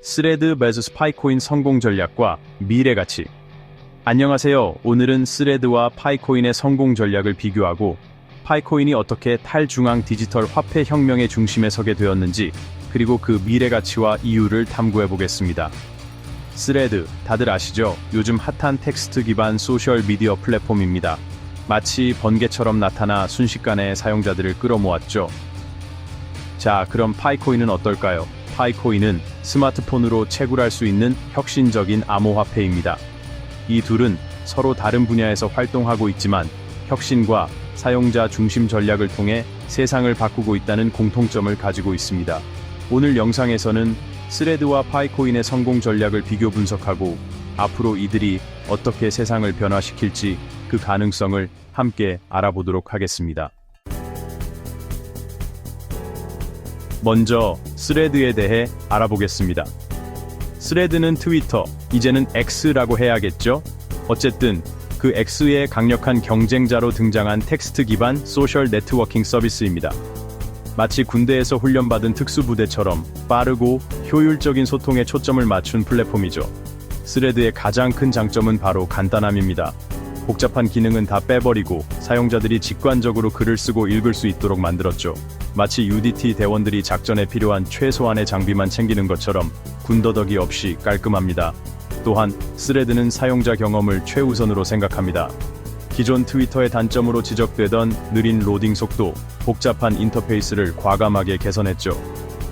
스레드 vs 파이코인 성공 전략과 미래 가치. 안녕하세요. 오늘은 스레드와 파이코인의 성공 전략을 비교하고 파이코인이 어떻게 탈중앙 디지털 화폐 혁명의 중심에 서게 되었는지, 그리고 그 미래 가치와 이유를 탐구해 보겠습니다. 스레드, 다들 아시죠? 요즘 핫한 텍스트 기반 소셜 미디어 플랫폼입니다. 마치 번개처럼 나타나 순식간에 사용자들을 끌어모았죠. 자, 그럼 파이코인은 어떨까요? 파이코인은 스마트폰으로 채굴할 수 있는 혁신적인 암호화폐입니다. 이 둘은 서로 다른 분야에서 활동하고 있지만 혁신과 사용자 중심 전략을 통해 세상을 바꾸고 있다는 공통점을 가지고 있습니다. 오늘 영상에서는 스레드와 파이코인의 성공 전략을 비교 분석하고 앞으로 이들이 어떻게 세상을 변화시킬지 그 가능성을 함께 알아보도록 하겠습니다. 먼저 스레드에 대해 알아보겠습니다. 스레드는 트위터, 이제는 X라고 해야겠죠? 어쨌든 그 X의 강력한 경쟁자로 등장한 텍스트 기반 소셜 네트워킹 서비스입니다. 마치 군대에서 훈련받은 특수부대처럼 빠르고 효율적인 소통에 초점을 맞춘 플랫폼이죠. 스레드의 가장 큰 장점은 바로 간단함입니다. 복잡한 기능은 다 빼버리고 사용자들이 직관적으로 글을 쓰고 읽을 수 있도록 만들었죠. 마치 UDT 대원들이 작전에 필요한 최소한의 장비만 챙기는 것처럼 군더더기 없이 깔끔합니다. 또한 스레드는 사용자 경험을 최우선으로 생각합니다. 기존 트위터의 단점으로 지적되던 느린 로딩 속도, 복잡한 인터페이스를 과감하게 개선했죠.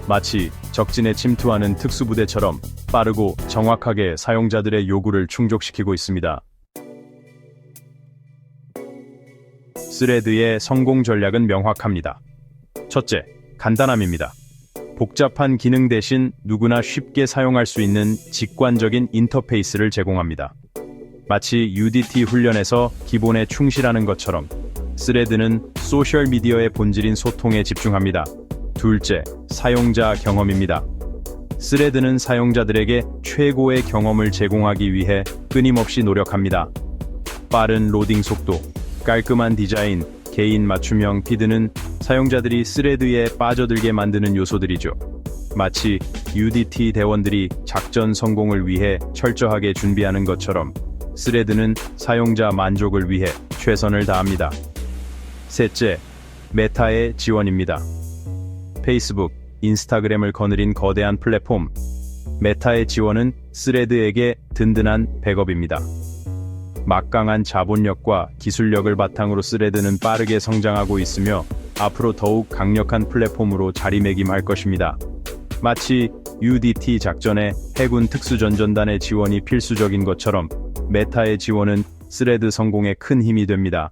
마치 적진에 침투하는 특수부대처럼 빠르고 정확하게 사용자들의 요구를 충족시키고 있습니다. 스레드의 성공 전략은 명확합니다. 첫째, 간단함입니다. 복잡한 기능 대신 누구나 쉽게 사용할 수 있는 직관적인 인터페이스를 제공합니다. 마치 UDT 훈련에서 기본에 충실하는 것처럼 스레드는 소셜미디어의 본질인 소통에 집중합니다. 둘째, 사용자 경험입니다. 스레드는 사용자들에게 최고의 경험을 제공하기 위해 끊임없이 노력합니다. 빠른 로딩 속도, 깔끔한 디자인, 개인 맞춤형 피드는 사용자들이 스레드에 빠져들게 만드는 요소들이죠. 마치 UDT 대원들이 작전 성공을 위해 철저하게 준비하는 것처럼 스레드는 사용자 만족을 위해 최선을 다합니다. 셋째, 메타의 지원입니다. 페이스북, 인스타그램을 거느린 거대한 플랫폼, 메타의 지원은 스레드에게 든든한 백업입니다. 막강한 자본력과 기술력을 바탕으로 스레드는 빠르게 성장하고 있으며 앞으로 더욱 강력한 플랫폼으로 자리매김할 것입니다. 마치 UDT 작전에 해군 특수전전단의 지원이 필수적인 것처럼 메타의 지원은 스레드 성공에 큰 힘이 됩니다.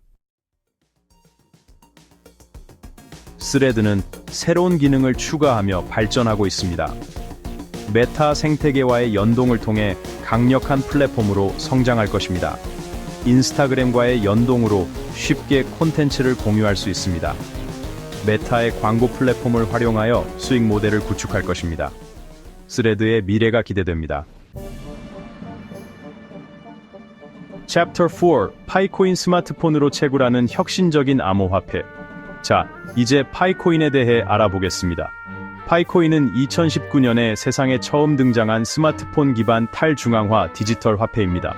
스레드는 새로운 기능을 추가하며 발전하고 있습니다. 메타 생태계와의 연동을 통해 강력한 플랫폼으로 성장할 것입니다. 인스타그램과의 연동으로 쉽게 콘텐츠를 공유할 수 있습니다. 메타의 광고 플랫폼을 활용하여 수익 모델을 구축할 것입니다. 스레드의 미래가 기대됩니다. 챕터 4, 파이코인 스마트폰으로 채굴하는 혁신적인 암호화폐. 자, 이제 파이코인에 대해 알아보겠습니다. 파이코인은 2019년에 세상에 처음 등장한 스마트폰 기반 탈중앙화 디지털 화폐입니다.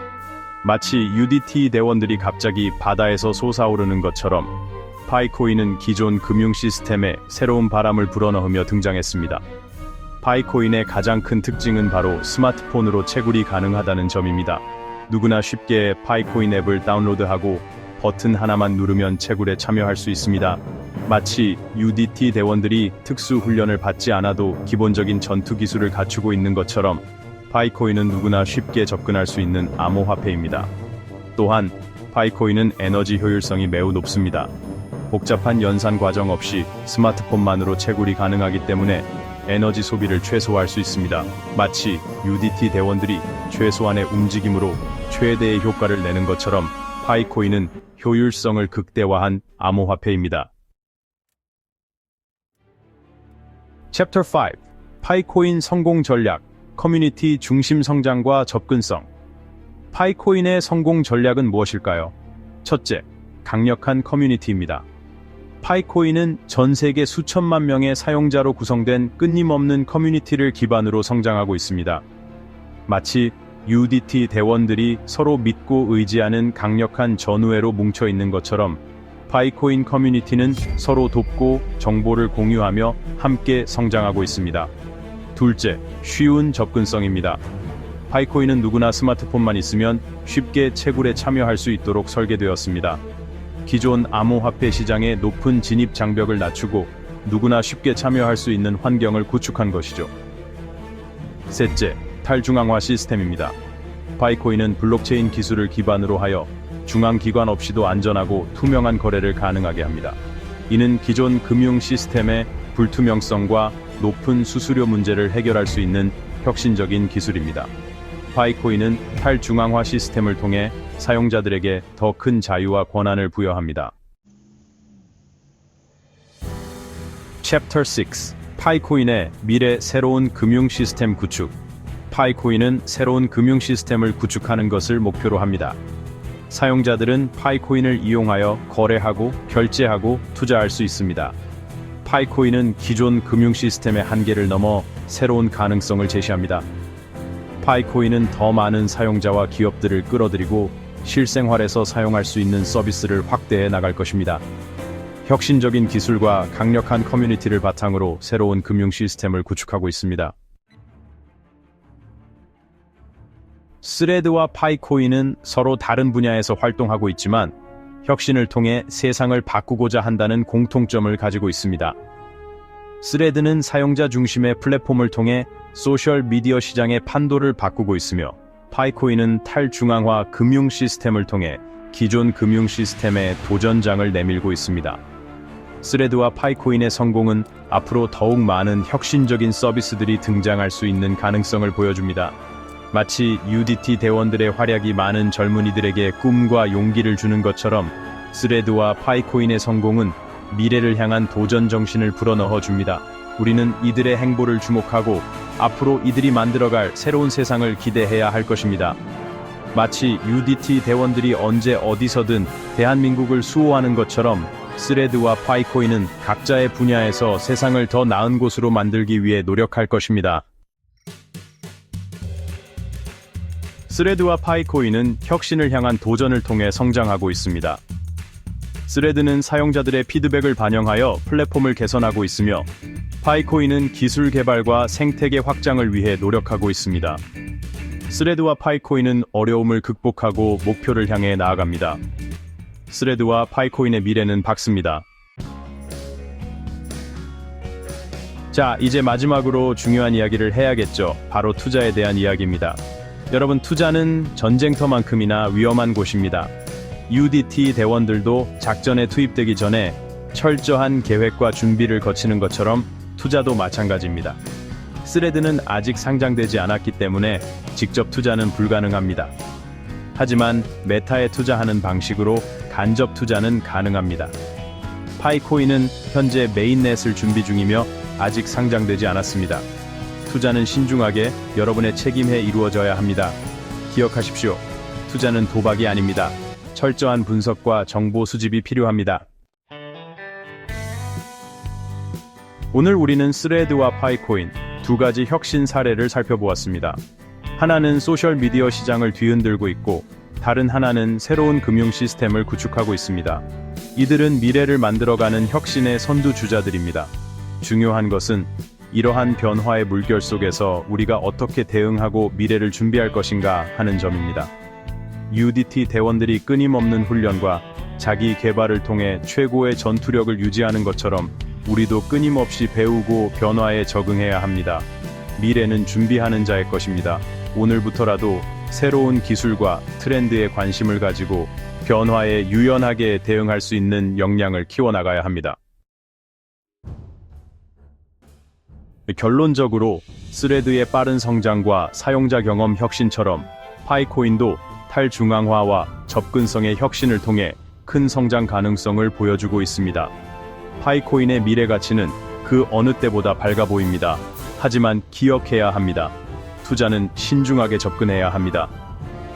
마치 UDT 대원들이 갑자기 바다에서 솟아오르는 것처럼 파이코인은 기존 금융 시스템에 새로운 바람을 불어넣으며 등장했습니다. 파이코인의 가장 큰 특징은 바로 스마트폰으로 채굴이 가능하다는 점입니다. 누구나 쉽게 파이코인 앱을 다운로드하고 버튼 하나만 누르면 채굴에 참여할 수 있습니다. 마치 UDT 대원들이 특수 훈련을 받지 않아도 기본적인 전투 기술을 갖추고 있는 것처럼 파이코인은 누구나 쉽게 접근할 수 있는 암호화폐입니다. 또한 파이코인은 에너지 효율성이 매우 높습니다. 복잡한 연산 과정 없이 스마트폰만으로 채굴이 가능하기 때문에 에너지 소비를 최소화할 수 있습니다. 마치 UDT 대원들이 최소한의 움직임으로 최대의 효과를 내는 것처럼 파이코인은 효율성을 극대화한 암호화폐입니다. 챕터 5, 파이코인 성공 전략, 커뮤니티 중심 성장과 접근성. 파이코인의 성공 전략은 무엇일까요? 첫째, 강력한 커뮤니티입니다. 파이코인은 전 세계 수천만 명의 사용자로 구성된 끊임없는 커뮤니티를 기반으로 성장하고 있습니다. 마치 UDT 대원들이 서로 믿고 의지하는 강력한 전우회로 뭉쳐 있는 것처럼 파이코인 커뮤니티는 서로 돕고 정보를 공유하며 함께 성장하고 있습니다. 둘째, 쉬운 접근성입니다. 파이코인은 누구나 스마트폰만 있으면 쉽게 채굴에 참여할 수 있도록 설계되었습니다. 기존 암호화폐 시장의 높은 진입 장벽을 낮추고 누구나 쉽게 참여할 수 있는 환경을 구축한 것이죠. 셋째, 탈중앙화 시스템입니다. 파이코인은 블록체인 기술을 기반으로 하여 중앙기관 없이도 안전하고 투명한 거래를 가능하게 합니다. 이는 기존 금융 시스템의 불투명성과 높은 수수료 문제를 해결할 수 있는 혁신적인 기술입니다. 파이코인은 탈중앙화 시스템을 통해 사용자들에게 더 큰 자유와 권한을 부여합니다. Chapter 6. 파이코인의 미래 새로운 금융 시스템 구축. 파이코인은 새로운 금융 시스템을 구축하는 것을 목표로 합니다. 사용자들은 파이코인을 이용하여 거래하고 결제하고 투자할 수 있습니다. 파이코인은 기존 금융 시스템의 한계를 넘어 새로운 가능성을 제시합니다. 파이코인은 더 많은 사용자와 기업들을 끌어들이고 실생활에서 사용할 수 있는 서비스를 확대해 나갈 것입니다. 혁신적인 기술과 강력한 커뮤니티를 바탕으로 새로운 금융 시스템을 구축하고 있습니다. 스레드와 파이코인은 서로 다른 분야에서 활동하고 있지만 혁신을 통해 세상을 바꾸고자 한다는 공통점을 가지고 있습니다. 스레드는 사용자 중심의 플랫폼을 통해 소셜 미디어 시장의 판도를 바꾸고 있으며 파이코인은 탈중앙화 금융 시스템을 통해 기존 금융 시스템의 도전장을 내밀고 있습니다. 스레드와 파이코인의 성공은 앞으로 더욱 많은 혁신적인 서비스들이 등장할 수 있는 가능성을 보여줍니다. 마치 UDT 대원들의 활약이 많은 젊은이들에게 꿈과 용기를 주는 것처럼 스레드와 파이코인의 성공은 미래를 향한 도전 정신을 불어넣어 줍니다. 우리는 이들의 행보를 주목하고 앞으로 이들이 만들어갈 새로운 세상을 기대해야 할 것입니다. 마치 UDT 대원들이 언제 어디서든 대한민국을 수호하는 것처럼 스레드와 파이코인은 각자의 분야에서 세상을 더 나은 곳으로 만들기 위해 노력할 것입니다. 스레드와 파이코인은 혁신을 향한 도전을 통해 성장하고 있습니다. 스레드는 사용자들의 피드백을 반영하여 플랫폼을 개선하고 있으며 파이코인은 기술 개발과 생태계 확장을 위해 노력하고 있습니다. 스레드와 파이코인은 어려움을 극복하고 목표를 향해 나아갑니다. 스레드와 파이코인의 미래는 밝습니다. 자, 이제 마지막으로 중요한 이야기를 해야겠죠. 바로 투자에 대한 이야기입니다. 여러분, 투자는 전쟁터만큼이나 위험한 곳입니다. UDT 대원들도 작전에 투입되기 전에 철저한 계획과 준비를 거치는 것처럼 투자도 마찬가지입니다. 스레드는 아직 상장되지 않았기 때문에 직접 투자는 불가능합니다. 하지만 메타에 투자하는 방식으로 간접 투자는 가능합니다. 파이코인은 현재 메인넷을 준비 중이며 아직 상장되지 않았습니다. 투자는 신중하게 여러분의 책임에 이루어져야 합니다. 기억하십시오. 투자는 도박이 아닙니다. 철저한 분석과 정보 수집이 필요합니다. 오늘 우리는 스레드와 파이코인 두 가지 혁신 사례를 살펴보았습니다. 하나는 소셜미디어 시장을 뒤흔들고 있고 다른 하나는 새로운 금융 시스템을 구축하고 있습니다. 이들은 미래를 만들어가는 혁신의 선두주자들입니다. 중요한 것은 이러한 변화의 물결 속에서 우리가 어떻게 대응하고 미래를 준비할 것인가 하는 점입니다. UDT 대원들이 끊임없는 훈련과 자기 개발을 통해 최고의 전투력을 유지하는 것처럼 우리도 끊임없이 배우고 변화에 적응해야 합니다. 미래는 준비하는 자의 것입니다. 오늘부터라도 새로운 기술과 트렌드에 관심을 가지고 변화에 유연하게 대응할 수 있는 역량을 키워나가야 합니다. 결론적으로 스레드의 빠른 성장과 사용자 경험 혁신처럼 파이코인도 탈중앙화와 접근성의 혁신을 통해 큰 성장 가능성을 보여주고 있습니다. 파이코인의 미래 가치는 그 어느 때보다 밝아 보입니다. 하지만 기억해야 합니다. 투자는 신중하게 접근해야 합니다.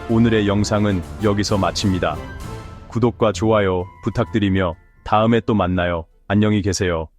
오늘의 영상은 여기서 마칩니다. 구독과 좋아요 부탁드리며 다음에 또 만나요. 안녕히 계세요.